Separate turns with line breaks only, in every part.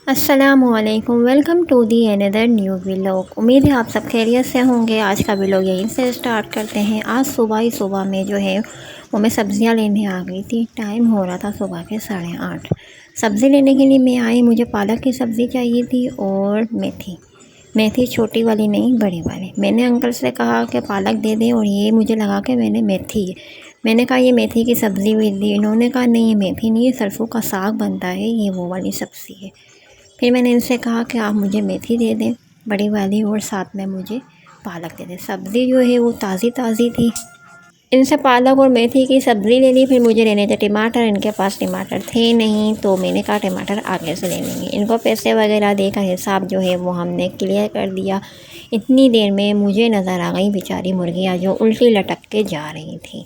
अस्सलामुअलैकुम, welcome to the another new vlog. उम्मीद है आप सब खैरियत से होंगे। आज का व्लॉग यहीं से स्टार्ट करते हैं। आज सुबह ही सुबह में जो है वो मैं सब्ज़ियाँ लेने आ गई थी। टाइम हो रहा था सुबह के 8:30। सब्ज़ी लेने के लिए मैं आई। मुझे पालक की सब्ज़ी चाहिए थी और मेथी। मेथी छोटी वाली नहीं, बड़ी वाली। मैंने अंकल से कहा कि पालक दे दें और ये मुझे लगा कि मैंने कहा ये मेथी की सब्ज़ी हुई थी। इन्होंने कहा नहीं, ये मेथी नहीं, ये सरसों का साग बनता है, ये वो वाली सब्ज़ी है। फिर मैंने इनसे कहा कि आप मुझे मेथी दे दें बड़ी वाली और साथ में मुझे पालक दे दें। सब्ज़ी जो है वो ताज़ी ताज़ी थी। इनसे पालक और मेथी की सब्ज़ी ले ली। फिर मुझे लेने थे टमाटर। इनके पास टमाटर थे नहीं, तो मैंने कहा टमाटर आगे से ले लेंगे। इनको पैसे वगैरह देकर हिसाब जो है वो हमने क्लियर कर दिया। इतनी देर में मुझे नज़र आ गई बेचारी मुर्गियाँ जो उल्टी लटक के जा रही थी।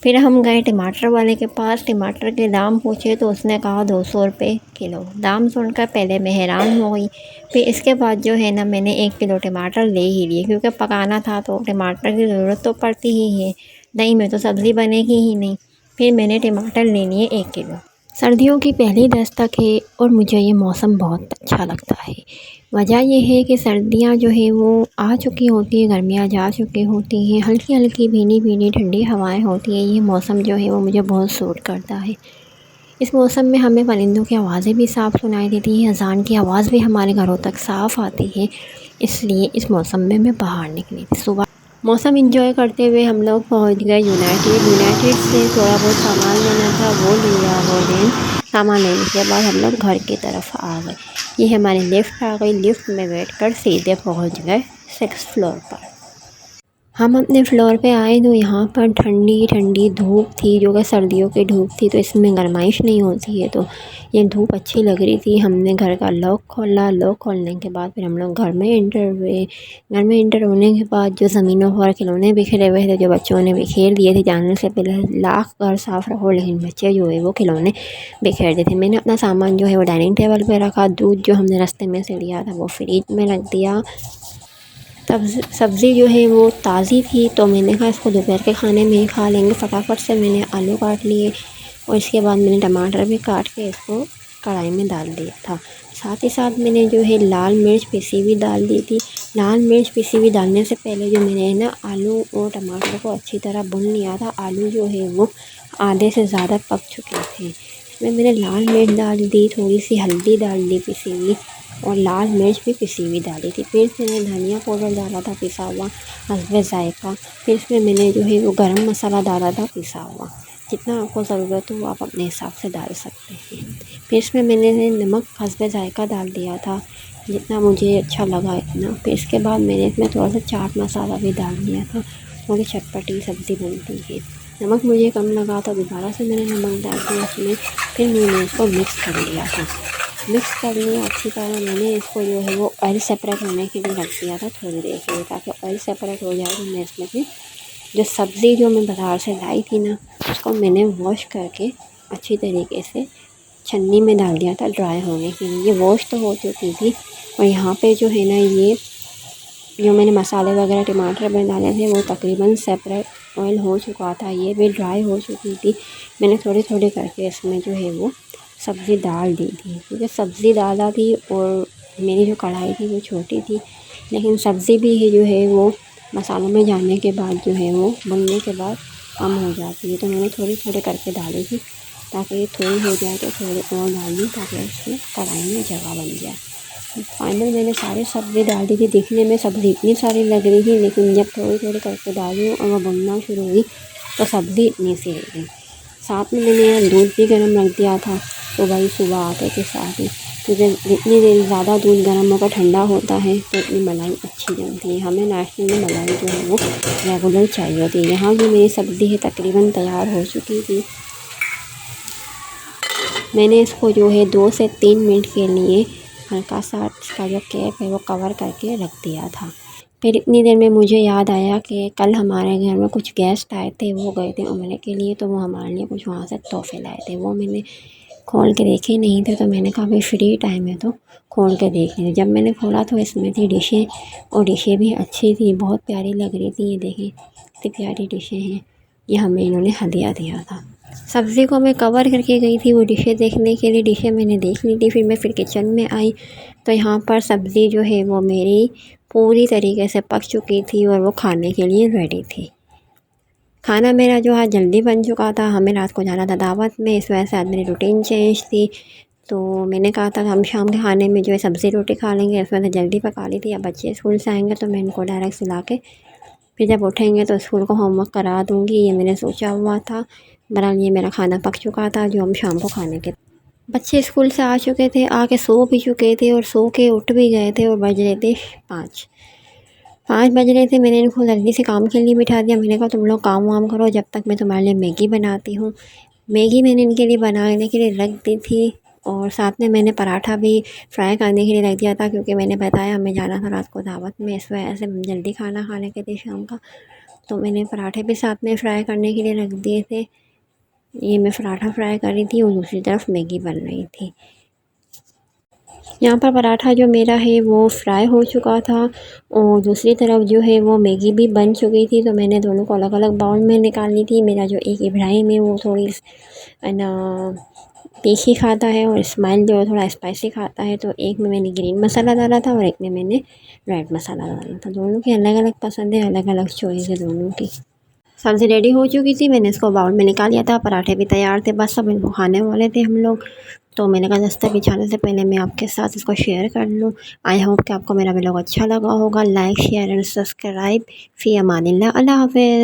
फिर हम गए टमाटर वाले के पास। टमाटर के दाम पूछे तो उसने कहा 200 रुपये किलो। दाम सुनकर पहले मैं हैरान हो गई। फिर इसके बाद जो है ना, मैंने 1 किलो टमाटर ले ही लिए, क्योंकि पकाना था तो टमाटर की ज़रूरत तो पड़ती ही है। दही में तो सब्ज़ी बनेगी ही नहीं। फिर मैंने टमाटर ले लिए 1 किलो। सर्दियों की पहली दस्तक है और मुझे ये मौसम बहुत अच्छा लगता है। वजह यह है कि सर्दियाँ जो है वो आ चुकी होती हैं, गर्मियाँ जा चुकी होती हैं, हल्की हल्की भीनी भीनी ठंडी हवाएं होती हैं। ये मौसम जो है वो मुझे बहुत सूट करता है। इस मौसम में हमें परिंदों की आवाज़ें भी साफ़ सुनाई देती हैं, अज़ान की आवाज़ भी हमारे घरों तक साफ़ आती है। इसलिए इस मौसम में मैं बाहर निकली थी। सुबह मौसम एंजॉय करते हुए हम लोग पहुंच गए यूनाइटेड से थोड़ा बहुत सामान लेना था, वो लिया। वो दिन सामान लेने के बाद हम लोग घर की तरफ आ गए। ये हमारी लिफ्ट आ गई। लिफ्ट में बैठ कर सीधे पहुंच गए 6th फ्लोर पर। हम अपने फ्लोर पे आए तो यहाँ पर ठंडी ठंडी धूप थी, जो कि सर्दियों की धूप थी, तो इसमें गर्माइश नहीं होती है, तो ये धूप अच्छी लग रही थी। हमने घर का लॉक खोला। लॉक खोलने के बाद फिर हम लोग घर में एंटर हुए। घर में एंटर होने के बाद जो ज़मीनों पर खिलौने बिखरे हुए थे, जो बच्चों ने बिखेर दिए थे, जानने से पहले लाख घर साफ़ रखो, लेकिन बच्चे जो है वो खिलौने बिखेर दिए थे। मैंने अपना सामान जो है वो डाइनिंग टेबल पर रखा। दूध जो हमने रास्ते में से लिया था वो फ्रिज में रख दिया। सब्ज़ी जो है वो ताज़ी थी, तो मैंने कहा इसको दोपहर के खाने में ही खा लेंगे। फटाफट से मैंने आलू काट लिए और इसके बाद मैंने टमाटर भी काट के इसको कढ़ाई में डाल दिया था। साथ ही साथ मैंने जो है लाल मिर्च पिसी हुई डाल दी थी। लाल मिर्च पिसी हुई डालने से पहले जो मैंने ना आलू और टमाटर को अच्छी तरह भून लिया था। आलू जो है वो आधे से ज़्यादा पक चुके थे। इसमें मैंने लाल मिर्च डाल दी, थोड़ी सी हल्दी डाल दी पिसी हुई, और लाल मिर्च भी पिसी हुई डाली थी। फिर मैंने धनिया पाउडर डाला था पिसा हुआ हस्बे जायका। फिर इसमें मैंने जो है वो गरम मसाला डाला था पिसा हुआ। जितना आपको ज़रूरत हो आप अपने हिसाब से डाल सकते हैं। फिर इसमें मैंने नमक हस्बे जायका डाल दिया था, जितना मुझे अच्छा लगा इतना। फिर इसके बाद मैंने इसमें थोड़ा सा चाट मसाला भी डाल दिया था, क्योंकि चटपटी सब्ज़ी बनती है। नमक मुझे कम लगा था, दोबारा से मैंने नमक डाल दिया इसमें। फिर मैंने इसको मिक्स कर लिया था। मिक्स कर लिया अच्छी तरह। मैंने इसको जो है वो ऑयल सेपरेट होने के लिए रख दिया था थोड़ी देर के लिए, ताकि ऑयल सेपरेट हो जाए। तो मैं इसमें फिर जो सब्ज़ी जो मैं बाज़ार से लाई थी ना, उसको मैंने वॉश करके अच्छी तरीके से छन्नी में डाल दिया था ड्राई होने के लिए। ये वॉश तो हो चुकी थी, और यहाँ पे जो है ना, ये जो मैंने मसाले वगैरह टमाटर में डाले थे वो तकरीबन सेपरेट ऑयल हो चुका था। ये भी ड्राई हो चुकी थी। मैंने थोड़ी थोड़ी करके इसमें जो है वो सब्ज़ी डाल दी थी, क्योंकि सब्ज़ी डाला थी और मेरी जो कढ़ाई थी वो छोटी थी, लेकिन सब्ज़ी भी है जो है वो मसालों में जाने के बाद जो है वो बनने के बाद कम हो जाती है। तो मैंने थोड़ी थोड़ी करके डाली थी, ताकि ये थोड़ी हो जाए तो थोड़ी और डाल दी, ताकि उसमें कढ़ाई में जगह बन जाए। फाइनल मैंने सारी सब्ज़ी डाल दी थी। दिखने में सब्ज़ी इतनी सारी लग रही थी, लेकिन जब थोड़ी थोड़ी करके डाली और वो बनना शुरू हुई तो सब्ज़ी इतनी सी रह गई। साथ में मैंने यहाँ दूध भी गर्म रख दिया था, तो भाई सुबह आते के साथ ही, क्योंकि जितनी देर ज़्यादा दूध गर्म होकर ठंडा होता है तो इतनी मलाई अच्छी जमती है। हमें नाश्ते में मलाई जो है वो रेगुलर चाहिए होती है। यहाँ भी मेरी सब्ज़ी है तकरीबन तैयार हो चुकी थी। मैंने इसको जो है 2 से 3 मिनट के लिए हल्का सा इसका जो कैप है वो कवर करके रख दिया था। फिर इतनी देर में मुझे याद आया कि कल हमारे घर में कुछ गेस्ट आए थे, वो गए थे उम्रे के लिए, तो वो हमारे लिए कुछ वहाँ से तोहफ़े लाए थे। वो मैंने खोल के देखे नहीं थे, तो मैंने कहा भाई फ्री टाइम है तो खोल के देख लें। जब मैंने खोला तो इसमें थी डिशें, और डिशें भी अच्छी थी, बहुत प्यारी लग रही थी। ये देखें कितनी प्यारी डिशें हैं। ये हमें इन्होंने हदिया दिया था। सब्ज़ी को मैं कवर करके गई थी वो डिशें देखने के लिए। डिशें मैंने देख ली थी। फिर मैं किचन में आई तो यहाँ पर सब्ज़ी जो है वो मेरी पूरी तरीके से पक चुकी थी और वो खाने के लिए रेडी थी। खाना मेरा जो है जल्दी बन चुका था। हमें रात को जाना था दावत में, इस वजह से आज मेरी रूटीन चेंज थी। तो मैंने कहा था हम शाम के खाने में जो है सब्ज़ी रोटी खा लेंगे, इस वजह से जल्दी पका ली थी। अब बच्चे स्कूल से आएँगे तो मैं इनको डायरेक्ट सुला के फिर जब उठेंगे तो स्कूल को होमवर्क करा दूँगी, ये मैंने सोचा हुआ था। बहरहाल ये मेरा खाना पक चुका था जो हम शाम को खाने के। बच्चे स्कूल से आ चुके थे, आके सो भी चुके थे और सो के उठ भी गए थे और बज रहे थे 5 बज रहे थे। मैंने इनको जल्दी से काम के लिए बिठा दिया। मैंने कहा तुम लोग काम वाम करो जब तक मैं तुम्हारे लिए मैगी बनाती हूँ। मैगी मैंने इनके लिए बनाने के लिए रख दी थी और साथ में मैंने पराठा भी फ्राई करने के लिए रख दिया था, क्योंकि मैंने बताया हमें जाना था रात को दावत में, इस वजह से जल्दी खाना खाने के थे शाम का। तो मैंने पराठे भी साथ में फ्राई करने के लिए रख दिए थे। ये मैं पराठा फ्राई कर रही थी और दूसरी तरफ मैगी बन रही थी। यहाँ पर पराठा जो मेरा है वो फ्राई हो चुका था और दूसरी तरफ जो है वो मैगी भी बन चुकी थी। तो मैंने दोनों को अलग अलग बाउल में निकाल ली थी। मेरा जो एक इब्राहिम है वो थोड़ी ना तीखी खाता है और इस्माइल जो है थोड़ा स्पाइसी खाता है। तो एक में मैंने ग्रीन मसाला डाला था और एक में मैंने रेड मसाला डाला था। दोनों की अलग अलग पसंद है, अलग अलग चॉइस है दोनों की। सब्ज़ी रेडी हो चुकी थी, मैंने इसको बाउल में निकाल लिया था। पराठे भी तैयार थे, बस सब इनको खाने वाले थे हम लोग। तो मैंने कहा दस्ता बिछाने से पहले मैं आपके साथ इसको शेयर कर लूँ। आई होप कि आपको मेरा व्लॉग अच्छा लगा होगा। Like share and subscribe. फ़ी अमानिल्लाह। अल्लाह हाफ़िज़।